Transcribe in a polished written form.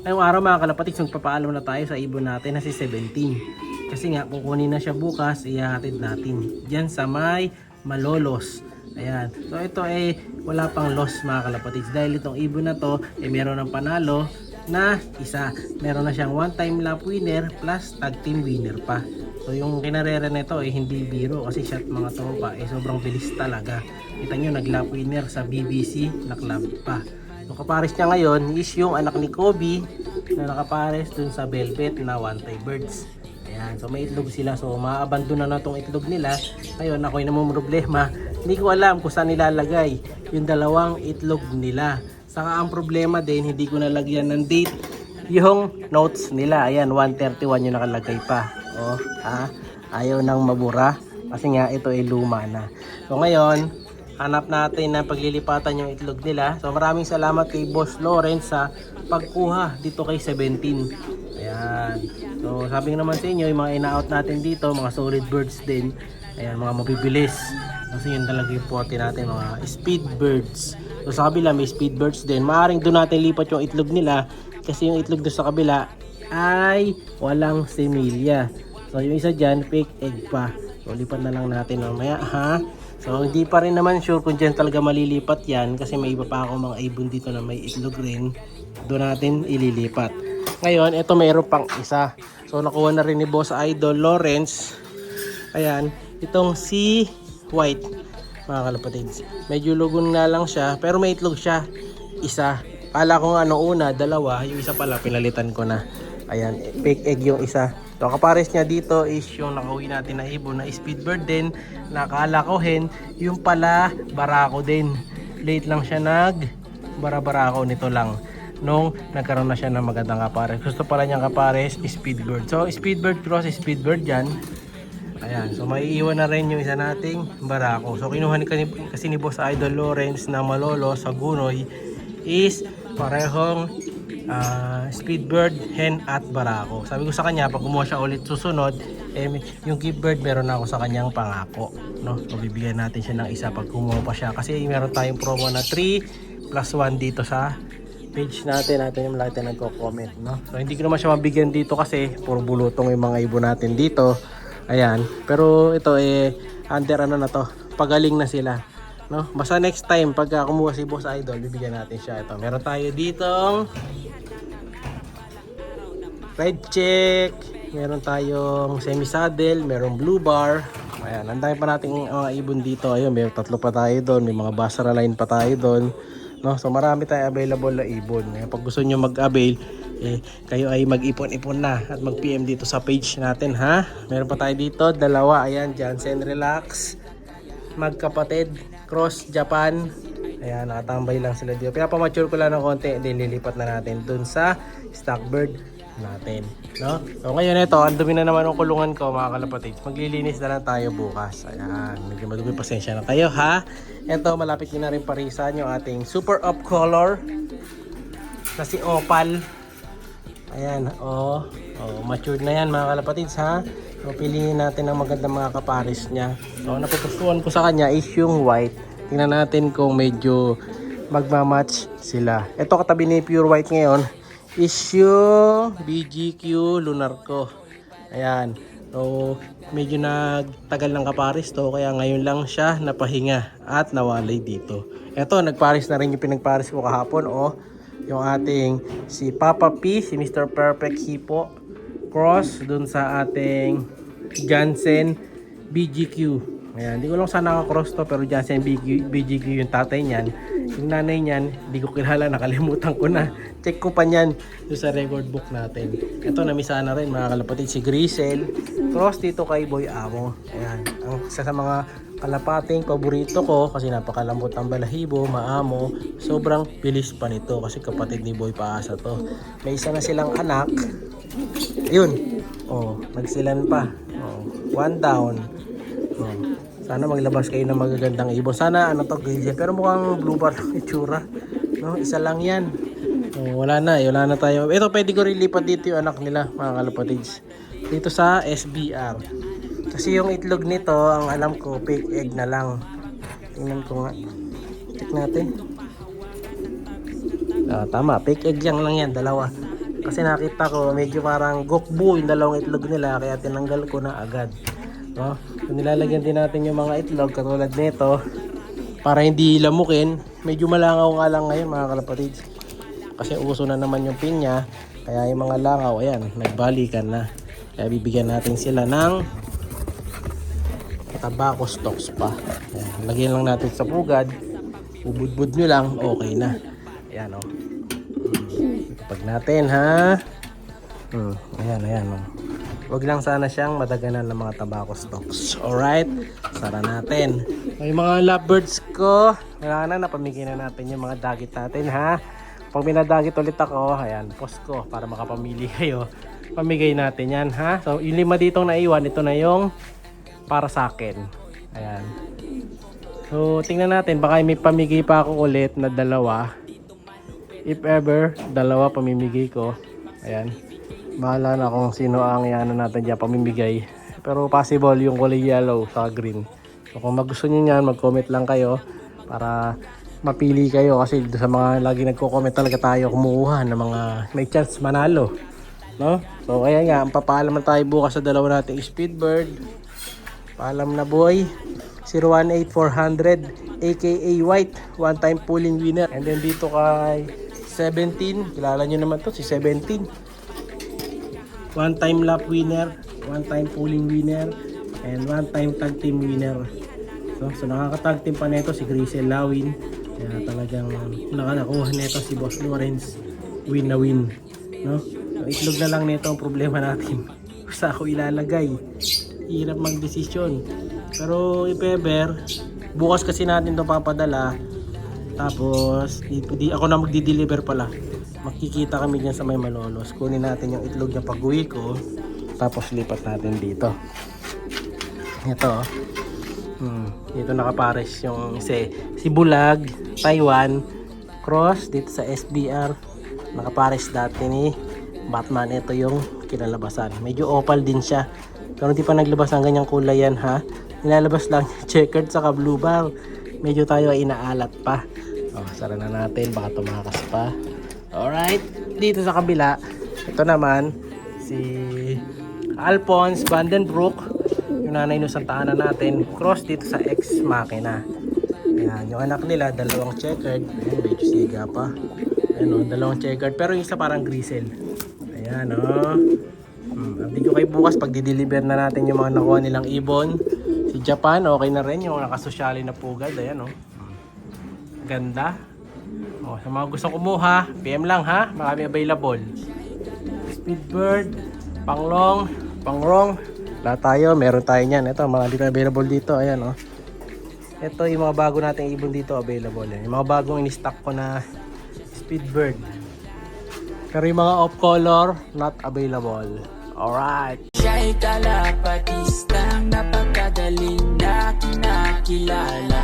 Ngayong araw mga kalapatids, magpapaalam na tayo sa ibon natin na si 17. Kasi nga, kukunin na siya bukas, ihahatid natin dyan sa may Malolos. Ayan. So ito ay wala pang loss mga kalapatids. Dahil itong ibon na to, meron ng panalo na isa. Meron na siyang one time lap winner plus tag team winner pa. So yung kinarera nito ay hindi biro kasi shot mga tropa sobrang bilis talaga. Kita nyo nag-lap winner sa BBC na club pa. So kapares niya ngayon is yung anak ni Kobe na nakapares dun sa Velvet na one tie birds. Ayan, so may itlog sila, so maabandona na tong itlog nila. Ngayon ako'y namang problema, hindi ko alam kung saan nilalagay yung dalawang itlog nila. Saka ang problema din, hindi ko nalagyan ng date yung notes nila. Ayan, 131 yung nakalagay pa. Oh, ayaw nang mabura kasi nga ito ay luma na. So ngayon hanap natin na paglilipatan yung itlog nila. So maraming salamat kay Boss Lawrence sa pagkuha dito kay 17. Ayan. So sabi naman sa inyo, yung mga ina-out natin dito, mga solid birds din. Ayan, mga mabibilis. Kasi yun talaga yung pote natin, mga speed birds. So sa kabila may speed birds din. Maaring doon natin lipat yung itlog nila kasi yung itlog doon sa kabila ay walang semilya. So yung isa dyan, fake egg pa. So lipat na lang natin mamaya ha. So hindi pa rin naman sure kung dyan talaga malilipat yan kasi may iba pa ako mga ibon dito na may itlog rin. Doon natin ililipat. Ngayon ito mayroon pang isa. So nakuha na rin ni Boss Idol Lawrence. Ayan, itong si White mga kalapatids. Medyo lugon nga lang siya pero may itlog siya. Isa. Kala ko nga una, dalawa. Yung isa pala pinalitan ko na. Ayan, fake egg yung isa. So kapares niya dito is yung nakauwi natin na ibon na speedbird din, nakala ko hen, yung pala barako din. Late lang siya barako nito lang nung nagkaroon na siya ng magandang kapares. Gusto pala niyang kapares speedbird. So speedbird cross speedbird yan. Ayan, so maiiwan na rin yung isa nating barako. So kinuha kasi ni Boss Idol Lawrence na Malolos sa Gunoy is parehong speedbird, hen at barako. Sabi ko sa kanya pag kumuha siya ulit susunod, yung gift bird meron na ako sa kanyang pangako, no? So bibigyan natin siya ng isa pag kumuha pa siya kasi meron tayong promo na 3 plus 1 dito sa page natin yung lahat na nagko-comment, no? So hindi ko naman siya mabigyan dito kasi puro bulutong yung mga ibon natin dito. Ayan, pero ito under na to, pagaling na sila, no? Basta next time pag kumuha si Boss Idol, bibigyan natin siya. Ito, meron tayo ditong red check, meron tayong semi saddle, merong blue bar. Ayan, ang dami pa nating mga ibon dito. Ayun, may tatlo pa tayo doon, may mga basara line pa tayo doon, no? So marami tayong available na ibon. Pag gusto niyo mag-avail, kayo ay mag-ipon-ipon na at mag-PM dito sa page natin ha. Meron pa tayo dito, dalawa. Ayan, Jansen Relax, magkapatid, cross Japan. Ayan, nakatambay lang sila dito. Pinapamature ko lang ng konti, then lilipat na natin dun sa stockbird natin, no? So ngayon ito, ang dumi na naman ng kulungan ko mga kalapatids. Maglilinis na lang tayo bukas. Ayan, medyo madumi, pasensya na kayo ha. Ito, malapit na rin parisan yung ating super up color na si Opal. Ayan, matured na yan mga kalapatids ha. So piliin natin ang magandang mga kapares niya. So napupusuan ko sa kanya is yung white. Tingnan natin kung medyo magmamatch sila. Ito katabi ni Pure White ngayon is yung BGQ Lunarco. Ayan. So medyo nagtagal ng kapares to kaya ngayon lang siya napahinga at nawalay dito. Ito, nagpares na rin yung pinagpares ko kahapon yung ating si Papa P, si Mr. Perfect Hippo cross dun sa ating Jansen BGQ. Ayan, hindi ko lang sana naka-cross to pero Jansen BGQ yung tatay niyan. Yung nanay niyan, hindi ko kilala, nakalimutan ko na. Check ko pa niyan doon sa record book natin. Ito, namisa na rin mga kalapatid, si Grisel. Cross dito kay Boy Amo. Ayan, ang isa sa mga kalapating paborito ko kasi napakalambot ang balahibo, maamo. Sobrang bilis pa nito kasi kapatid ni Boy Paasa to. May isa na silang anak. Ayun. Nagsilan pa. One down. Sana maglabas kayo ng magagandang ibon. Sana gilya. Pero mukhang blue bar lang itsura. No, isa lang yan. Wala na tayo. Ito pwede ko rin lipat dito yung anak nila mga kalapatids. Dito sa SBR. Kasi yung itlog nito, ang alam ko, fake egg na lang. Tingnan ko nga. Check natin. Tama, fake egg lang yan, dalawa. Kasi nakita ko medyo parang gokbu yung dalawang itlog nila, kaya tinanggal ko na agad. No? So, nilalagyan din natin yung mga itlog katulad nito para hindi lamukin. Medyo malangaw nga lang ngayon mga kalapatids. Kasi uso na naman yung pinya, kaya yung mga langaw, ayan, nagbalikan na. Kaya bibigyan natin sila ng tobacco stalks pa. Ayan, lagyan lang natin sa pugad. Ubud-bud nyo lang, okay na. Ayan o. Pag natin ha. Ayan o. Huwag lang sana siyang madaganan ng mga tobacco stalks. Alright? Sara natin. Yung mga lovebirds ko, wala na, napamigay na natin yung mga dagit natin ha. Pag minadagit ulit ako, ayan, post ko para makapamili kayo. Pamigay natin yan ha. So yung 5 ditong naiwan, ito na yung para sa akin. Ayan. So tingnan natin, baka may pamigay pa ako ulit na 2. If ever, 2 pamimigay ko. Ayan. Bahala na kung sino ang ano natin dyan pamimigay. Pero possible yung kulay yellow sa green. So kung magusto nyo yan, mag-comment lang kayo para mapili kayo. Kasi sa mga lagi nagko-comment talaga tayo kumuha ng mga may chance manalo. No? So kaya nga, papaalam na tayo bukas sa 2 nating Speedbird. Paalam na boy. 018400 aka White, one time pulling winner. And then dito kay 17, kilala nyo naman to si 17. One time lap winner, one time pulling winner, and one time tag team winner. So nakaka-tag team pa nito si Grisel Lawin. Kaya talagang nakakuha nito si Boss Lawrence. Win na win. No? So, itlog na lang nito ang problema natin. Basta ako ilalagay. Hirap mag-desisyon. Pero if ever, bukas kasi natin ito papadala. Tapos, di ako na magdi-deliver pala. Makikita kami dyan sa may Malolos. Kunin natin yung itlog niya pag-uwi ko. Tapos lipat natin dito. Ito. Dito nakapares yung si Bulag, Taiwan. Cross dito sa SBR. Nakapares dati ni Batman. Ito yung kinalabasan. Medyo opal din siya. Pero hindi pa naglabas ng ganyang kulay yan ha. Nilalabas lang checkered saka blue bar. Medyo tayo ay inaalat pa. Sara na natin. Baka tumakas pa. Alright. Dito sa kabila. Ito naman. Si Alphonse Vandenbroek. Yung nanay no Santa Ana natin. Cross dito sa ex makina. Ayan. Yung anak nila. 2 checkered. Ayan. Medyo siga pa. Ayan o. 2 checkered. Pero yung isa parang grisel. Ayan o. Video kayo bukas pag di-deliver na natin yung mga nakuha nilang ibon. Si Japan, okay na rin yung nakasosyali na pugad. Ayan o. Ganda. Sa mga gusto kumuha, PM lang ha. Marami available. Speedbird, pangrong. Lahat tayo, meron tayo niyan. Ito, mga dito available dito. Ayan o. Ito yung mga bago nating ibon dito available. Yung mga bagong in-stock ko na Speedbird. Pero yung mga off-color, not available. Alright. Siya'y kalapatistang napakagaling na kinakilala.